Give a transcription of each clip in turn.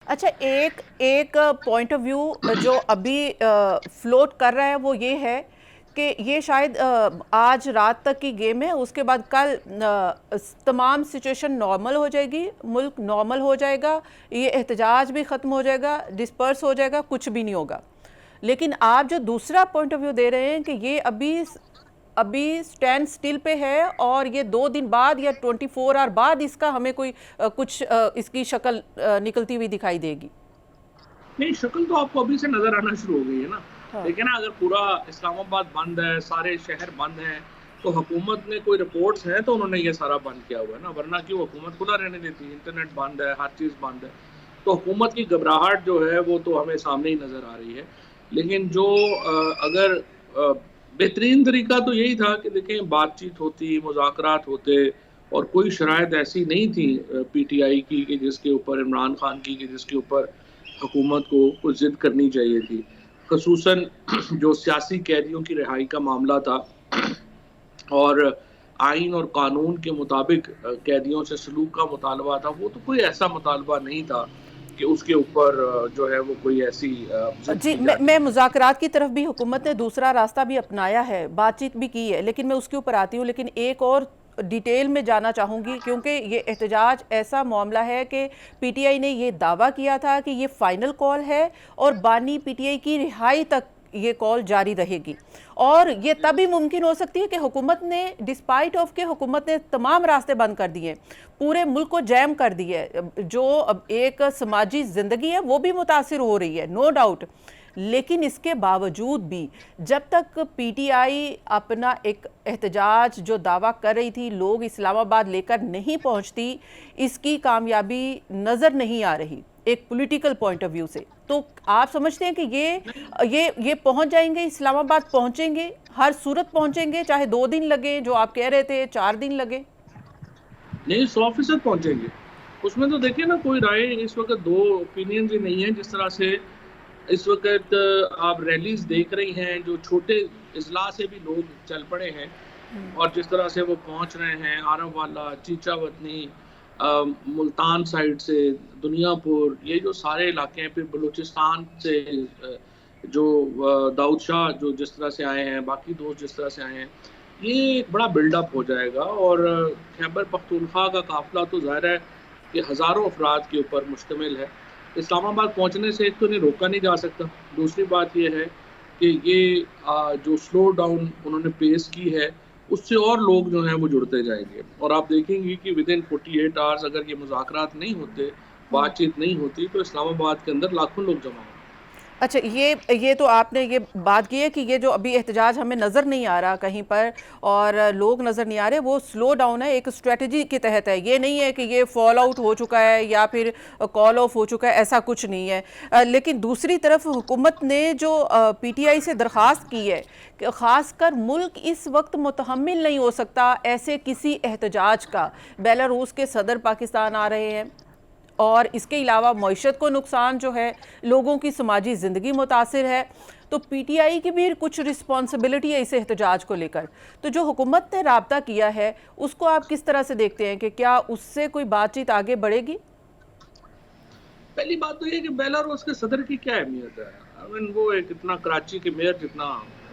अच्छा, एक एक पॉइंट ऑफ व्यू जो अभी फ्लोट कर रहा है वो ये है कि ये शायद आज रात तक की गेम है, उसके बाद कल तमाम सिचुएशन नॉर्मल हो जाएगी, मुल्क नॉर्मल हो जाएगा, ये एहतजाज भी ख़त्म हो जाएगा, डिस्पर्स हो जाएगा, कुछ भी नहीं होगा। लेकिन आप जो दूसरा पॉइंट ऑफ व्यू दे रहे हैं कि ये अभी अभी स्टैंड स्टिल पे है और ये 2 दिन बाद या 24 आवर बाद इसका हमें कोई कुछ इसकी शक्ल निकलती हुई दिखाई देगी। नहीं, शक्ल तो आपको अभी से नजर आना शुरू हो गई है ना। हाँ। देखिए ना, अगर पूरा इस्लामाबाद बंद है, सारे शहर बंद हैं, तो हुकूमत ने कोई रिपोर्ट्स हैं तो उन्होंने ये सारा बंद किया हुआ है ना, वरना क्यों हुकूमत खुला रहने देती है? इंटरनेट बंद है, हर चीज बंद है। तो हुकूमत की घबराहट जो है वो तो हमें सामने ही नजर आ रही है। लेकिन जो अगर बेहतरीन तरीका तो यही था कि देखें, बातचीत होती, मुज़ाकरात होते, और कोई शराइत ऐसी नहीं थी पीटीआई की कि जिसके ऊपर इमरान खान की कि जिसके ऊपर हुकूमत को कुछ जिद करनी चाहिए थी। खसूसन जो सियासी कैदियों की रिहाई का मामला था और आइन और कानून के मुताबिक कैदियों से सलूक का मुतालबा था, वो तो कोई ऐसा मुतालबा नहीं था कि उसके ऊपर जो है वो कोई ऐसी जिद जी, की मैं जाती। मुज़ाकरात की तरफ भी हुकूमत ने दूसरा रास्ता भी अपनाया है, बातचीत भी की है, लेकिन मैं उसके ऊपर आती हूँ। लेकिन एक और डिटेल में जाना चाहूँगी, क्योंकि ये एहतजाज ऐसा मामला है कि पीटीआई ने ये दावा किया था कि ये फाइनल कॉल है और बानी पीटीआई की रिहाई तक ये कॉल जारी रहेगी। और ये तभी मुमकिन हो सकती है कि हुकूमत ने, डिस्पाइट ऑफ के हुकूमत ने तमाम रास्ते बंद कर दिए, पूरे मुल्क को जैम कर दिए, जो अब एक समाजी ज़िंदगी है वो भी मुतासिर हो रही है, नो डाउट। लेकिन इसके बावजूद भी जब तक पीटीआई अपना एक एहतजाज जो दावा कर रही थी लोग इस्लामाबाद लेकर नहीं पहुंचती, इसकी कामयाबी नज़र नहीं आ रही एक पॉलिटिकल पॉइंट ऑफ व्यू से। तो आप समझते हैं कि ये पहुंच जाएंगे, इस्लामाबाद पहुंचेंगे, हर सूरत पहुंचेंगे, चाहे 2 दिन लगे, जो आप कह रहे थे 4 दिन लगे? नहीं, 100% पहुंचेंगे। उसमें तो देखिए ना, कोई राय इस वक्त, दो ओपिनियन ही नहीं है। जिस तरह से इस वक्त आप रैलीज देख रही हैं, जो छोटे इजला से भी लोग चल पड़े हैं, और जिस तरह से वो पहुंच रहे हैं आरम वाला, चीचा वतनी, मुल्तान साइड से, दुनियापुर, ये जो सारे इलाके हैं, फिर बलूचिस्तान से जो दाऊद शाह जो जिस तरह से आए हैं, बाकी दोस्त जिस तरह से आए हैं, ये एक बड़ा बिल्डअप हो जाएगा। और खैबर पख्तूनख्वा का काफिला तो ज़ाहिर है कि हज़ारों अफराद के ऊपर मुश्तमिल है। इस्लामाबाद पहुंचने से एक तो इन्हें रोका नहीं जा सकता। दूसरी बात यह है कि ये जो स्लो डाउन उन्होंने पेश की है, उससे और लोग जो हैं वो जुड़ते जाएंगे, और आप देखेंगे कि विद इन 48 आवर्स अगर ये मुज़ाकरात नहीं होते, बातचीत नहीं होती, तो इस्लामाबाद के अंदर लाखों लोग जमा होंगे। अच्छा, ये तो आपने ये बात की है कि ये जो अभी एहतजाज हमें नज़र नहीं आ रहा कहीं पर और लोग नज़र नहीं आ रहे, वो स्लो डाउन है, एक स्ट्रेटजी के तहत है। ये नहीं है कि ये फॉल आउट हो चुका है या फिर कॉल ऑफ हो चुका है, ऐसा कुछ नहीं है। लेकिन दूसरी तरफ हुकूमत ने जो पीटीआई से दरख्वास्त की है कि ख़ासकर मुल्क इस वक्त मुतहम्मिल नहीं हो सकता ऐसे किसी एहतजाज का। बेलारूस के सदर पाकिस्तान आ रहे हैं और इसके अलावा मईशत को नुकसान जो है, लोगों की समाजी ज़िंदगी मुतासिर है, तो पीटीआई की भी कुछ रिस्पॉन्सिबिलिटी है इस एहतजाज को लेकर। तो जो हुकूमत ने राब्ता किया है उसको आप किस तरह से देखते हैं कि क्या उससे कोई बातचीत आगे बढ़ेगी? पहली बात तो ये कि बेलारूस के सदर की क्या अहमियत है? आई मीन, वो एक इतना कराची के मेयर जितना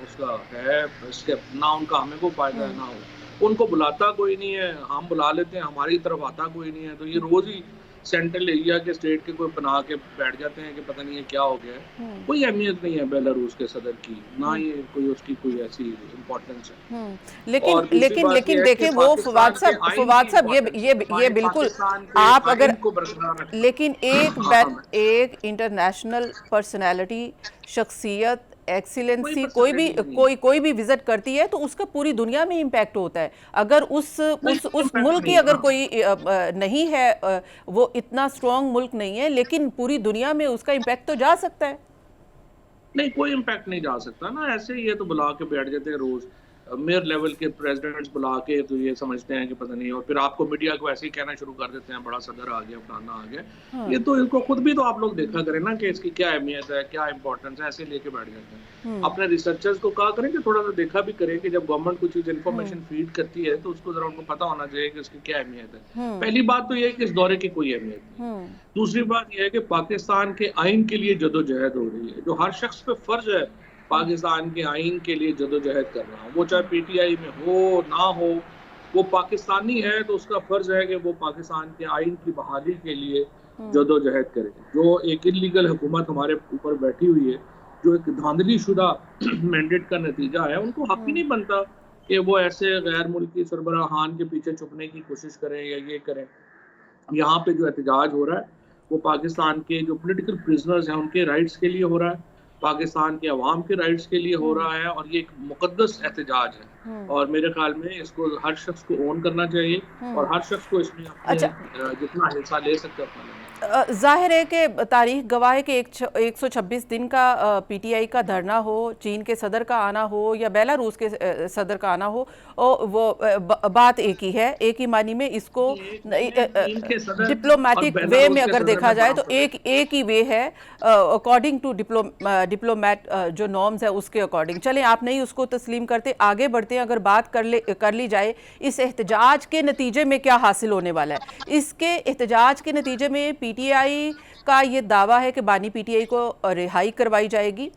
उसका है, इसके ना उनका हमें को फायदा है ना हो। उनको बुलाता कोई नहीं है, हम बुला लेते हैं, हमारी तरफ आता कोई नहीं है। तो ये रोज ही सेंट्रल एरिया के स्टेट के कोई बना के बैठ जाते हैं कि पता नहीं है क्या हो गया है। कोई अहमियत नहीं है बेलारूस के सदर की, ना ही कोई उसकी कोई ऐसी इम्पोर्टेंस है। लेकिन और दूसरी लेकिन बात लेकिन यह है कि देखें, वो पाकिस्तान के आइन की फवाद साहब, इम्पोर्टेंस है, ये हमारे बिल्कुल, पाकिस्तान के आप अगर, आइन को बरकरार रखना। लेकिन हाँ, मैं एक इंटरनेशनल पर्सनैलिटी, शख्सियत, कोई एक्सीलेंसी, पर्सनैलिटी नहीं है। कोई भी विजिट करती है तो उसका पूरी दुनिया में इम्पैक्ट होता है। अगर नहीं, कोई उस इम्पैक्ट मुल्क की नहीं है अगर ना। कोई नहीं है, वो इतना स्ट्रॉन्ग मुल्क नहीं है, लेकिन पूरी दुनिया में उसका इम्पैक्ट तो जा सकता है। नहीं, कोई इम्पैक्ट नहीं जा सकता ना, ऐसे ही ये तो बुला के बैठ जाते हैं रोज। मेयर लेवल के प्रेसिडेंट्स बुला के तो ये समझते हैं कि पता नहीं, और फिर आपको मीडिया को ऐसे ही कहना शुरू कर देते हैं बड़ा सदर आ गया, फलाना आ गया। हाँ। ये तो इसको खुद भी तो आप लोग देखा करें ना कि इसकी क्या अहमियत है, क्या इंपॉर्टेंस है, ऐसे लेके बैठ जाते हैं। अपने रिसर्चर्स को कहा करें कि थोड़ा सा देखा भी करें कि जब गवर्नमेंट कुछ चीज इन्फॉर्मेशन फीड करती है तो उसको जरा उनको पता होना चाहिए कि उसकी क्या अहमियत है। पहली बात तो ये है कि इस दौरे की कोई अहमियत नहीं। दूसरी बात यह है कि पाकिस्तान के आइन के लिए जदोजहद हो रही है, जो हर शख्स पे फर्ज है पाकिस्तान के आइन के लिए जदोजहद करना, वो चाहे पीटीआई में हो ना हो, वो पाकिस्तानी है तो उसका फर्ज है कि वो पाकिस्तान के आइन की बहाली के लिए जदोजहद करे। जो एक इलीगल हुकूमत हमारे ऊपर बैठी हुई है, जो एक धांधली शुदा मैंडेट का नतीजा है, उनको हक ही नहीं बनता कि वो ऐसे गैर मुल्की सरबराहान के पीछे छुपने की कोशिश करें या ये करें। यहाँ पे जो एहतजाज हो रहा है वो पाकिस्तान के जो पॉलिटिकल प्रिजनर्स हैं उनके राइट्स के लिए हो रहा है, पाकिस्तान के अवाम के राइट्स के लिए हो रहा है, और ये एक मुकद्दस एहतजाज है। और मेरे ख्याल में इसको हर शख्स को ओन करना चाहिए और हर शख्स को इसमें अपने जितना हिस्सा ले सकते अपना लेना। जाहिर है कि तारीख गवाह है कि 126 दिन का पीटीआई का धरना हो, चीन के सदर का आना हो या बेलारूस के सदर का आना हो, और वो बात एक ही है, एक ही मानी में इसको डिप्लोमेटिक वे में अगर देखा जाए तो एक ही वे है अकॉर्डिंग टू डिप्लोमेट जो नॉर्म्स है उसके अकॉर्डिंग। चलें, आप नहीं उसको तस्लीम करते, आगे बढ़ते हैं। अगर बात कर ली जाए इस एहतजाज के नतीजे में क्या हासिल होने वाला है, इसके एहतजाज के नतीजे में पीटीआई का ये दावा है कि बानी पीटीआई को रिहाई करवाई जाएगी,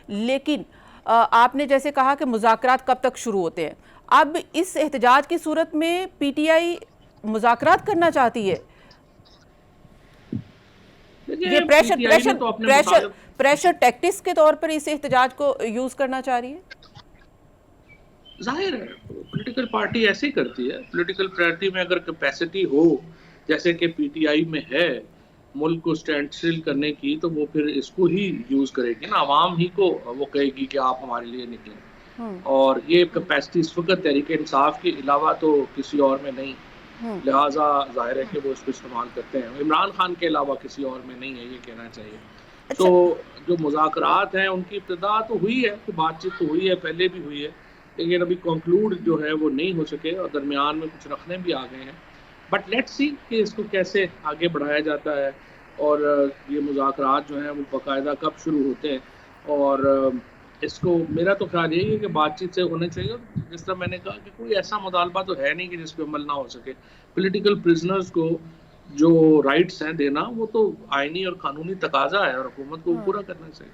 लेकिन आपने जैसे कहा कि मुज़ाकरात कब तक शुरू होते हैं। अब इस एहतजाज की सूरत में पीटीआई मुज़ाकरात करना चाहती है, ये प्रेशर टैक्टिक्स के तौर पर इस एहतजाज को यूज करना चाह रही है। जाहिर है पॉलिटिकल पार्टी ऐसे ही करती है। पॉलिटिकल पार्टी में अगर कैपेसिटी हो जैसे कि पीटीआई में है मुल्क को स्टैंड स्टिल करने की, तो वो फिर इसको ही यूज करेगी ना, आवाम ही को वो कहेगी कि आप हमारे लिए निकलें। और ये कैपेसिटी इस वक्त तहरीक इंसाफ के अलावा तो किसी और में नहीं, लिहाजा जाहिर है कि वो इसको इस्तेमाल करते हैं। इमरान खान के अलावा किसी और में नहीं है, ये कहना चाहिए। अच्छा। तो जो मुज़ाकरात हैं उनकी इब्तिदा तो हुई है, तो बातचीत तो हुई है, पहले भी हुई है, लेकिन अभी कंक्लूड जो है वो नहीं हो सके और दरमियान में कुछ रखने भी आ गए हैं। बट लेट्स सी कि इसको कैसे आगे बढ़ाया जाता है और ये मुज़ाकरात जो हैं वो बाकायदा कब शुरू होते हैं। और इसको मेरा तो ख्याल यही है कि बातचीत से होने चाहिए। जिस तरह मैंने कहा कि कोई ऐसा मुतालबा तो है नहीं कि जिस पे अमल ना हो सके। पॉलिटिकल प्रिजनर्स को जो राइट्स हैं देना, वो तो आईनी और कानूनी तकाजा है और हुकूमत को पूरा करना चाहिए।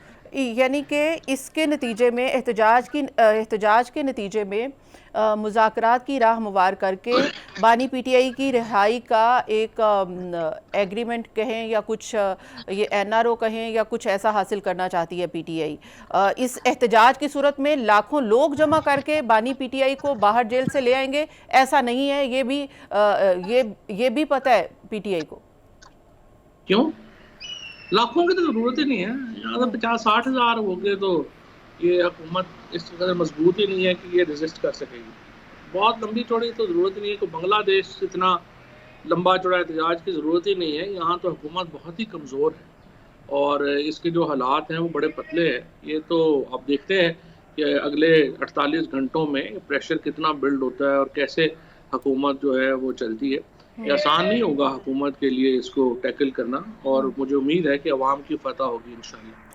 यानी कि इसके नतीजे में एहतजाज के नतीजे में मुज़ाकरात की राह हमवार करके बानी पीटीआई की रिहाई का एक एग्रीमेंट कहें या कुछ ये एनआरओ कहें या कुछ ऐसा हासिल करना चाहती है पीटीआई। इस एहतजाज की सूरत में लाखों लोग जमा करके बानी पीटीआई को बाहर जेल से ले आएंगे, ऐसा नहीं है, ये भी पता है पीटीआई को। क्यों? लाखों की तो जरूरत ही नहीं है। यहाँ तो 50-60 हज़ार हो गए तो ये हुकूमत इस कदर मजबूत ही नहीं है कि ये रेजिस्ट कर सकेगी। बहुत लंबी चौड़ी तो जरूरत ही नहीं है। तो बांग्लादेश इतना लंबा चौड़ा एहतजाज की जरूरत ही नहीं है। यहाँ तो हुकूमत बहुत ही कमज़ोर है और इसके जो हालात हैं वो बड़े पतले हैं। ये तो आप देखते हैं कि अगले 48 घंटों में प्रेशर कितना बिल्ड होता है और कैसे हुकूमत जो है वो चलती है। ये आसान नहीं होगा हुकूमत के लिए इसको टैकल करना, और मुझे उम्मीद है कि अवाम की फतह होगी इंशाअल्लाह।